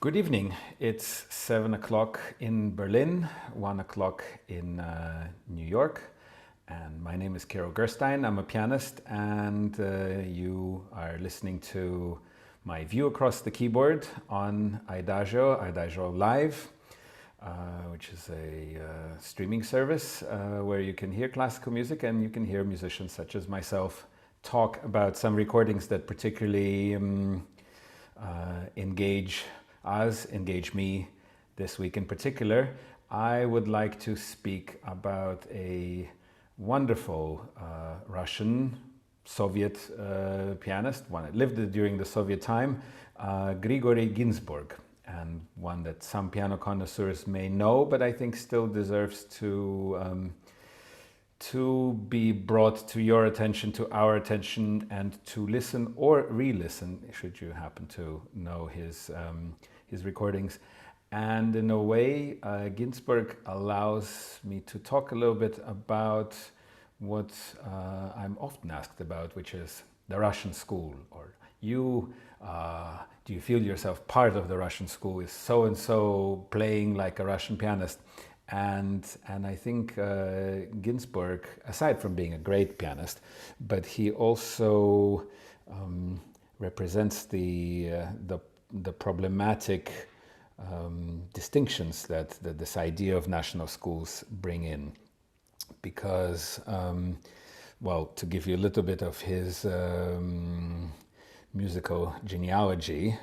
Good evening. It's 7 o'clock in Berlin, 1 o'clock in New York, and my name is Kirill Gerstein. I'm a pianist, and you are listening to my view across the keyboard on IDAGIO Live, which is a streaming service where you can hear classical music and you can hear musicians such as myself talk about some recordings that particularly engage me this week in particular. I would like to speak about a wonderful Russian Soviet pianist, one that lived during the Soviet time, Grigory Ginzburg, and one that some piano connoisseurs may know, but I think still deserves to be brought to your attention, to our attention, and to listen or re-listen, should you happen to know his recordings. And in a way, Ginzburg allows me to talk a little bit about what I'm often asked about, which is the Russian school, or do you feel yourself part of the Russian school? Is so-and-so playing like a Russian pianist? And I think Ginzburg, aside from being a great pianist, but he also represents the problematic distinctions that this idea of national schools bring in. Because, well, to give you a little bit of his musical genealogy,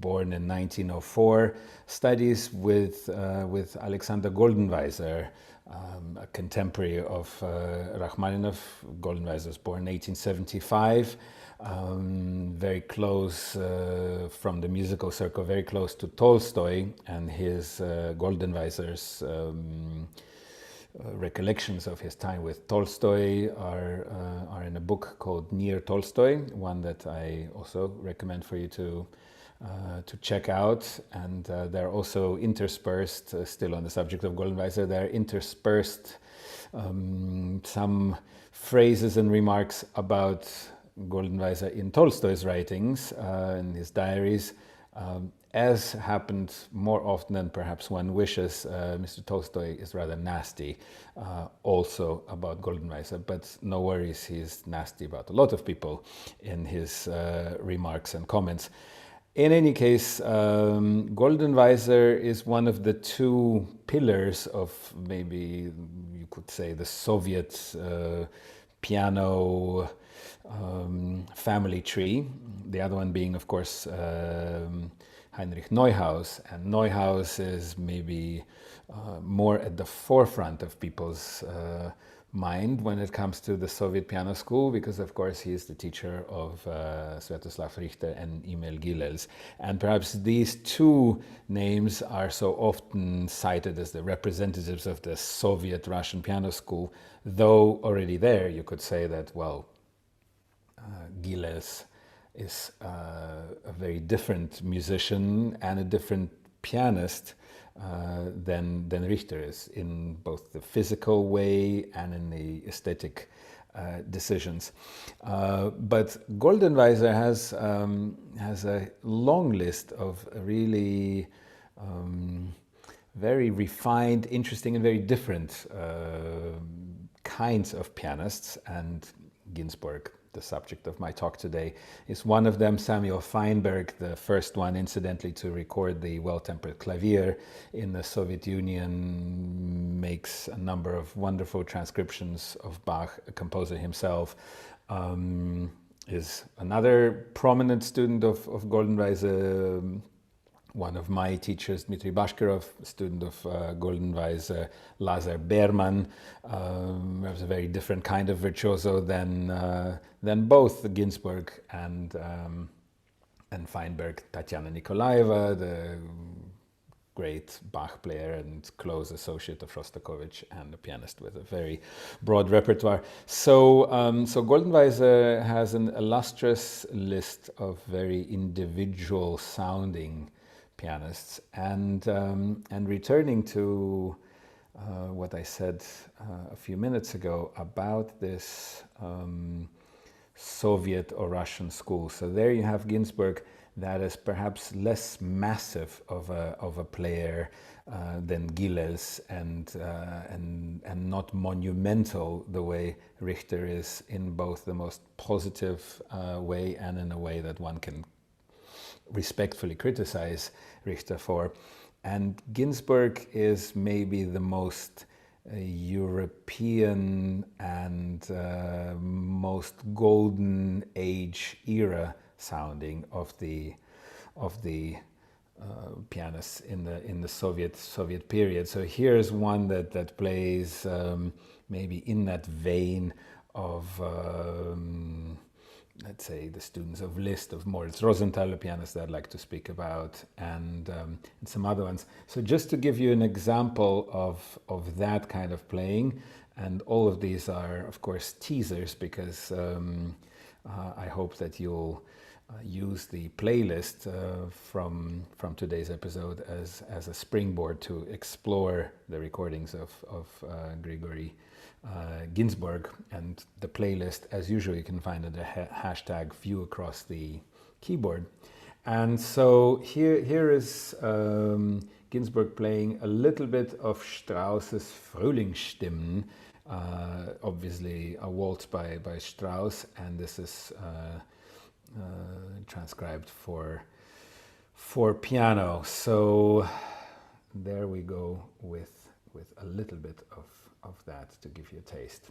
born in 1904, studies with Alexander Goldenweiser, a contemporary of Rachmaninoff. Goldenweiser was born in 1875, very close from the musical circle, very close to Tolstoy, and his Goldenweiser's recollections of his time with Tolstoy are in a book called Near Tolstoy, one that I also recommend for you to check out. And they're also interspersed, still on the subject of Goldenweiser, they're interspersed some phrases and remarks about Goldenweiser in Tolstoy's writings, in his diaries. As happened more often than perhaps one wishes, Mr. Tolstoy is rather nasty also about Goldenweiser, but no worries, he's nasty about a lot of people in his remarks and comments. In any case, Goldenweiser is one of the two pillars of, maybe you could say, the Soviet piano family tree. The other one being, of course, Heinrich Neuhaus, and Neuhaus is maybe more at the forefront of people's mind when it comes to the Soviet piano school, because of course he is the teacher of Sviatoslav Richter and Emil Gilels. And perhaps these two names are so often cited as the representatives of the Soviet Russian piano school, though already there you could say that, well, Gilels is a very different musician and a different pianist than Richter is, in both the physical way and in the aesthetic decisions. But Goldenweiser has a long list of really very refined, interesting, and very different kinds of pianists, and Ginzburg, the subject of my talk today, is one of them. Samuel Feinberg, the first one, incidentally, to record the well-tempered clavier in the Soviet Union, makes a number of wonderful transcriptions of Bach, a composer himself, is another prominent student of Goldenweiser. One of my teachers, Dmitry Bashkirov, a student of Goldenweiser, Lazar Berman, was a very different kind of virtuoso than both Ginzburg and Feinberg. Tatiana Nikolaeva, the great Bach player and close associate of Shostakovich, and a pianist with a very broad repertoire. So Goldenweiser has an illustrious list of very individual sounding pianists, and returning to what I said a few minutes ago about this Soviet or Russian school. So there you have Ginzburg that is perhaps less massive of a player than Gilels, and not monumental the way Richter is, in both the most positive way and in a way that one can respectfully criticize Richter for. And Ginsberg is maybe the most European and most golden age era sounding of the pianists in the Soviet period. So here's one that plays maybe in that vein of let's say the students of Liszt, of Moritz Rosenthal, a pianist that I'd like to speak about, and some other ones. So just to give you an example of that kind of playing, and all of these are of course teasers, because I hope that you'll use the playlist from today's episode as a springboard to explore the recordings of Grigory Ginsberg. And the playlist, as usual, you can find under hashtag view across the keyboard. And so here is Ginsberg playing a little bit of Strauss's Frühlingsstimmen, obviously a waltz by Strauss, and this is transcribed for piano. So there we go with a little bit of that to give you a taste.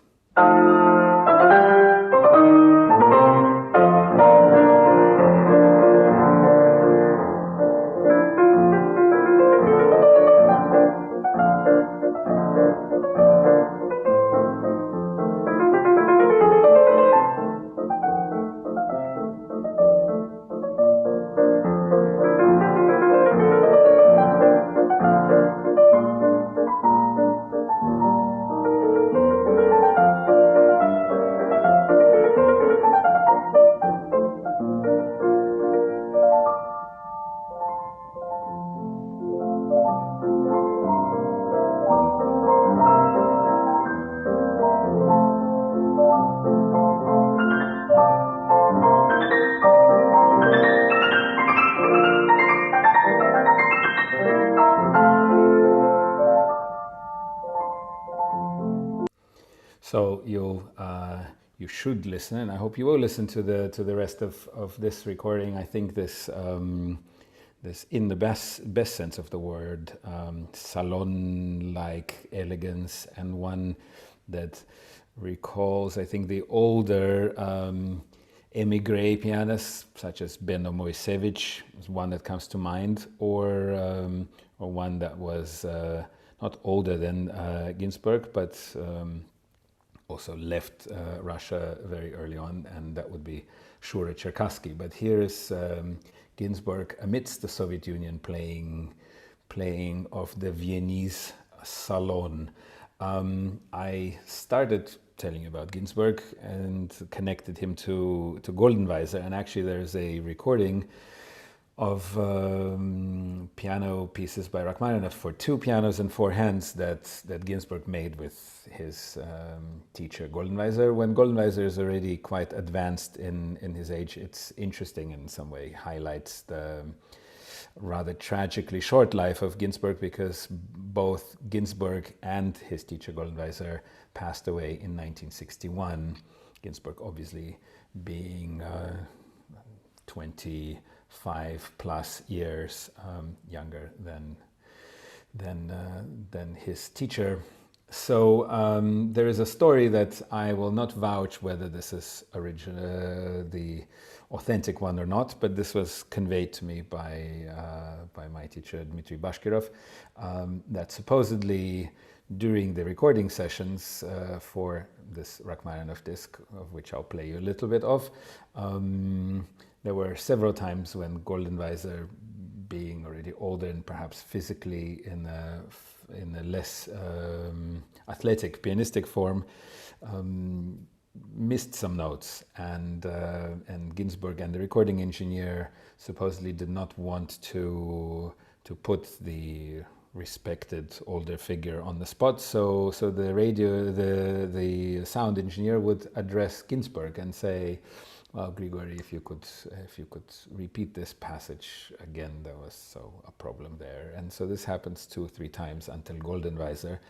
So you should listen, and I hope you will listen to the rest of this recording. I think this in the best sense of the word, salon-like elegance, and one that recalls, I think, the older emigre pianists such as Benno Moisevich is one that comes to mind, or one that was not older than Ginsberg, but also left Russia very early on, and that would be Shura Cherkassky. But here is Ginsberg amidst the Soviet Union playing of the Viennese Salon. I started telling you about Ginsberg and connected him to Goldenweiser, and actually there's a recording of piano pieces by Rachmaninoff for two pianos and four hands that Ginsberg made with his teacher Goldenweiser. When Goldenweiser is already quite advanced in his age, it's interesting in some way, highlights the rather tragically short life of Ginsberg, because both Ginsberg and his teacher Goldenweiser passed away in 1961. Ginsberg obviously being 25 plus years younger than his teacher. So there is a story that I will not vouch whether this is the authentic one or not, but this was conveyed to me by my teacher Dmitry Bashkirov, that supposedly during the recording sessions for this Rachmaninoff disc, of which I'll play you a little bit of, there were several times when Goldenweiser, being already older and perhaps physically in a less athletic pianistic form, missed some notes, and Ginsberg and the recording engineer supposedly did not want to put the respected older figure on the spot, so the sound engineer would address Ginsberg and say, Well, Grigori, if you could repeat this passage again, there was so a problem there. And so this happens 2 or 3 times until Goldenweiser,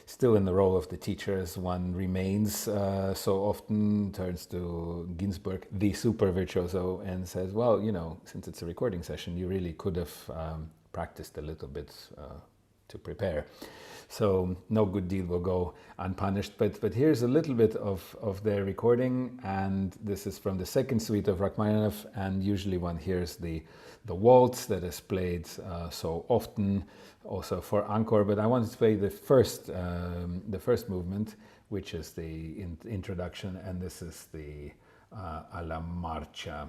still in the role of the teacher as one remains, so often turns to Ginsberg, the super virtuoso, and says, well, you know, since it's a recording session, you really could have practiced a little bit to prepare. So no good deed will go unpunished. But here's a little bit of their recording, and this is from the second suite of Rachmaninoff, and usually one hears the waltz that is played so often also for encore. But I wanted to play the first movement, which is the introduction, and this is the alla marcia.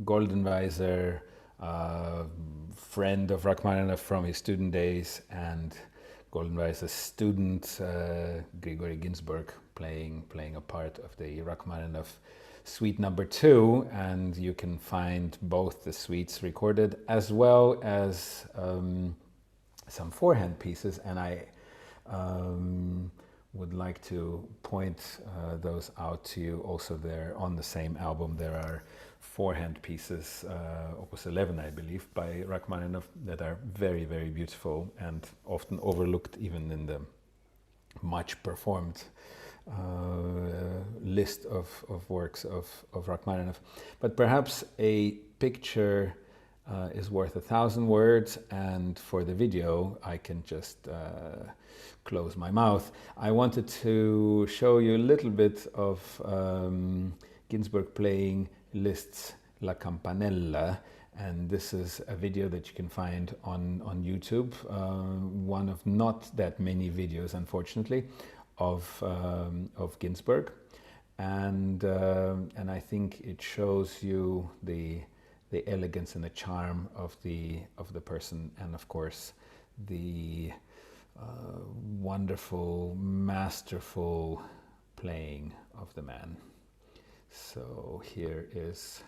Goldenweiser, friend of Rachmaninoff from his student days, and Goldenweiser's student, Grigory Ginsberg, playing a part of the Rachmaninoff Suite number 2, and you can find both the suites recorded as well as some forehand pieces, and I would like to point those out to you. Also there on the same album there are forehand pieces, opus 11 I believe, by Rachmaninoff, that are very, very beautiful and often overlooked even in the much performed list of works of Rachmaninoff. But perhaps a picture is worth 1,000 words, and for the video I can just close my mouth. I wanted to show you a little bit of Ginsberg playing Liszt's La Campanella, and this is a video that you can find on YouTube, one of not that many videos unfortunately of Ginsberg, and I think it shows you the elegance and the charm of the person, and of course the wonderful, masterful playing of the man. So here is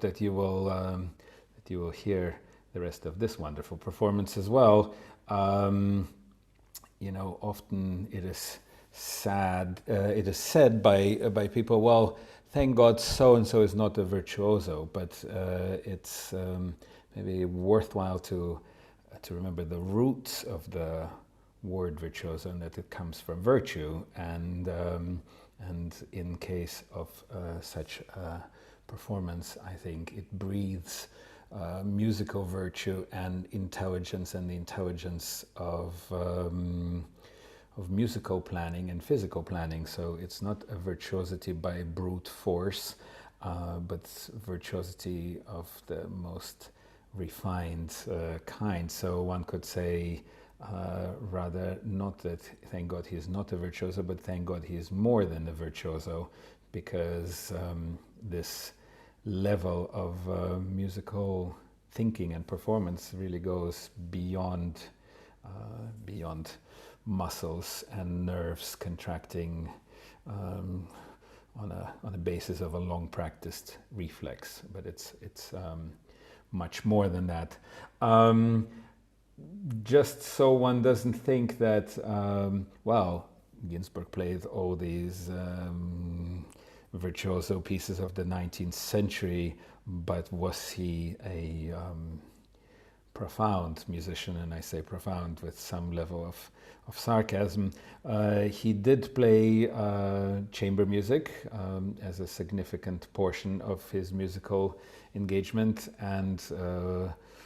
that you will hear the rest of this wonderful performance as well. often it is it is said by people, well, thank God so and so is not a virtuoso, but it's maybe worthwhile to remember the roots of the word virtuoso, and that it comes from virtue, and in case of such a performance, I think it breathes musical virtue and intelligence, and the intelligence of musical planning and physical planning. So it's not a virtuosity by brute force, but virtuosity of the most refined kind. So one could say rather not that thank God he is not a virtuoso, but thank God he is more than a virtuoso, because this level of musical thinking and performance really goes beyond muscles and nerves contracting on a basis of a long practiced reflex, but it's much more than that. Just so one doesn't think that well, Ginsberg played all these virtuoso pieces of the 19th century, but was he a profound musician? And I say profound with some level of sarcasm. He did play chamber music as a significant portion of his musical engagement, and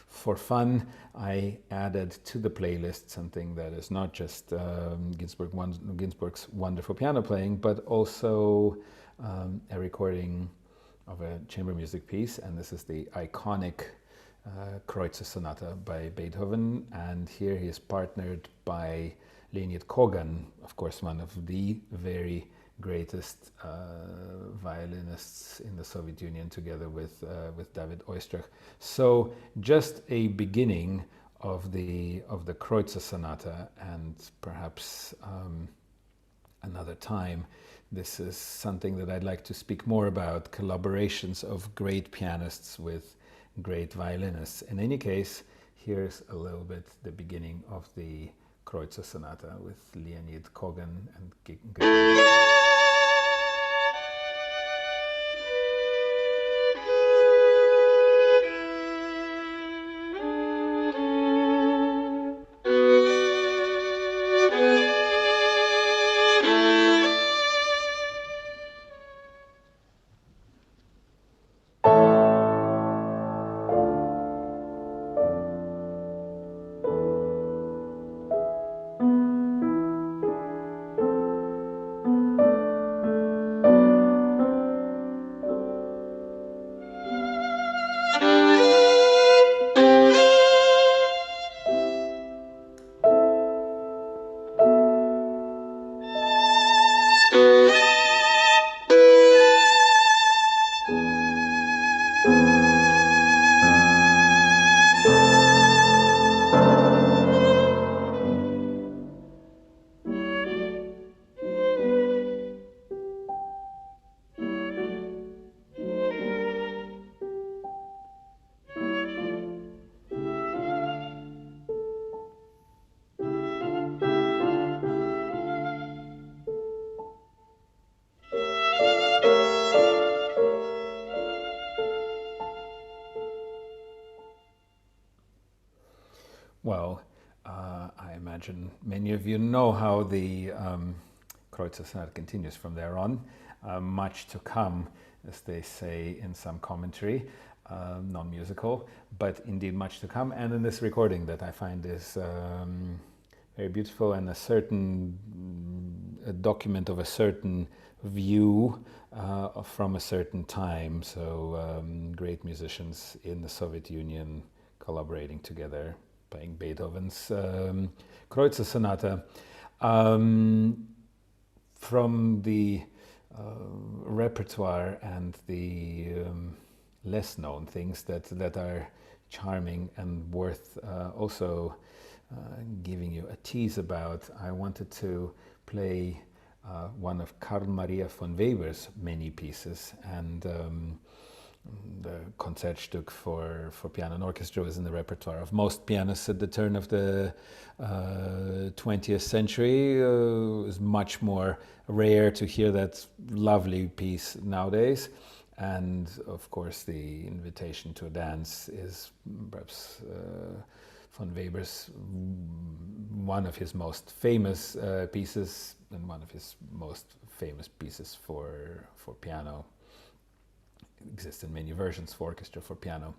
for fun, I added to the playlist something that is not just Ginsberg's wonderful piano playing, but also a recording of a chamber music piece, and this is the iconic Kreutzer Sonata by Beethoven, and here he is partnered by Leonid Kogan, of course one of the very greatest violinists in the Soviet Union, together with David Oistrakh. So just a beginning of the Kreutzer Sonata, and perhaps another time. This is something that I'd like to speak more about, collaborations of great pianists with great violinists. In any case, here's a little bit the beginning of the Kreutzer Sonata with Leonid Kogan and Well, I imagine many of you know how the Kreutzer Sonata continues from there on. Much to come, as they say in some commentary, non-musical, but indeed much to come. And in this recording that I find is very beautiful, and a document of a certain view from a certain time. So great musicians in the Soviet Union collaborating together, playing Beethoven's Kreutzer Sonata. From the repertoire and the less known things that are charming and worth also giving you a tease about, I wanted to play one of Carl Maria von Weber's many pieces, and the Konzertstück for piano and orchestra was in the repertoire of most pianists at the turn of the 20th century. It was much more rare to hear that lovely piece nowadays. And of course, the Invitation to a Dance is perhaps von Weber's one of his most famous pieces, and one of his most famous pieces for piano. It exists in many versions for orchestra, for piano,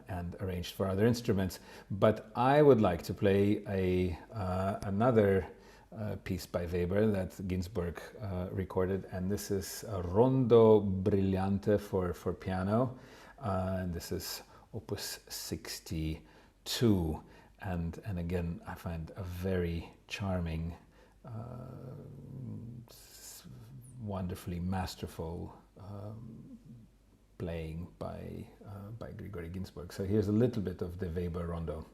and arranged for other instruments. But I would like to play another piece by Weber that Ginsberg recorded, and this is a Rondo Brillante for piano, and this is Opus 62. And again, I find a very charming, wonderfully masterful playing by Grigory Ginsberg. So here's a little bit of the Weber Rondo.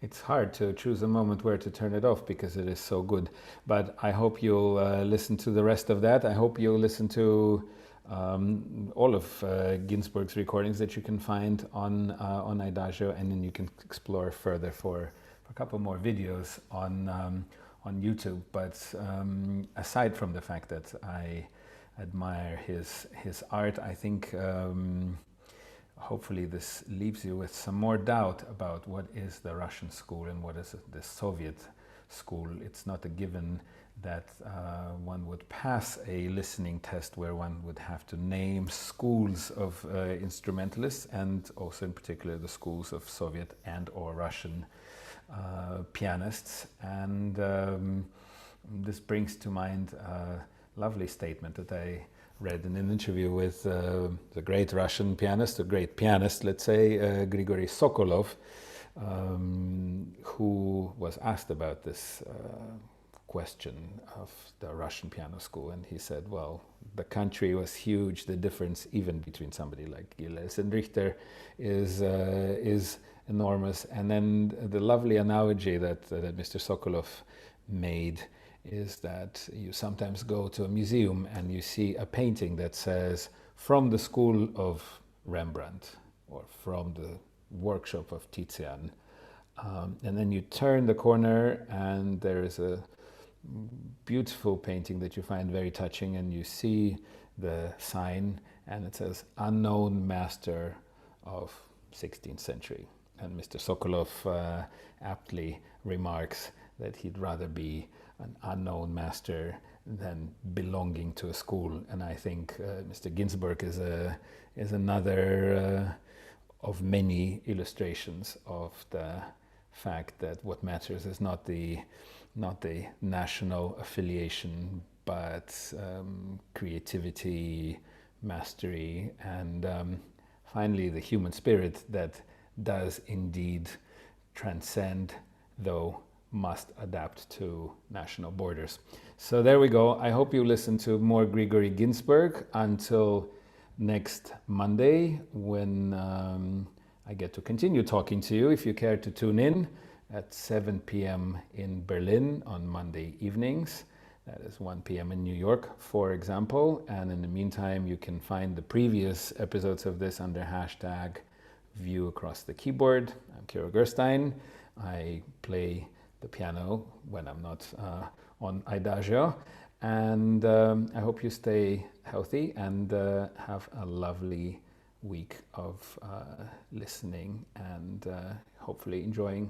It's hard to choose a moment where to turn it off because it is so good. But I hope you'll listen to the rest of that. I hope you'll listen to all of Ginsberg's recordings that you can find on IDAGIO, and then you can explore further for a couple more videos on YouTube. But aside from the fact that I admire his art, I think hopefully this leaves you with some more doubt about what is the Russian school and what is the Soviet school. It's not a given that one would pass a listening test where one would have to name schools of instrumentalists, and also in particular the schools of Soviet and or Russian pianists. And this brings to mind a lovely statement that I read in an interview with the great Russian pianist, a great pianist, let's say, Grigory Sokolov, who was asked about this question of the Russian piano school, and he said, well, the country was huge, the difference even between somebody like Gilles and Richter is enormous. And then the lovely analogy that Mr. Sokolov made is that you sometimes go to a museum and you see a painting that says from the school of Rembrandt or from the workshop of Tizian, and then you turn the corner and there is a beautiful painting that you find very touching, and you see the sign and it says unknown master of 16th century. And Mr. Sokolov aptly remarks that he'd rather be an unknown master than belonging to a school. And I think Mr. Ginsberg is another of many illustrations of the fact that what matters is not the national affiliation, but creativity, mastery, and finally the human spirit that does indeed transcend, though must adapt to national borders. So there we go. I hope you listen to more Grigory Ginsberg until next Monday, when I get to continue talking to you. If you care to tune in at 7 p.m. in Berlin on Monday evenings, that is 1 p.m. in New York, for example. And in the meantime, you can find the previous episodes of this under hashtag View Across the Keyboard. I'm Kirill Gerstein. I play the piano when I'm not on IDAGIO, and I hope you stay healthy, and have a lovely week of listening and hopefully enjoying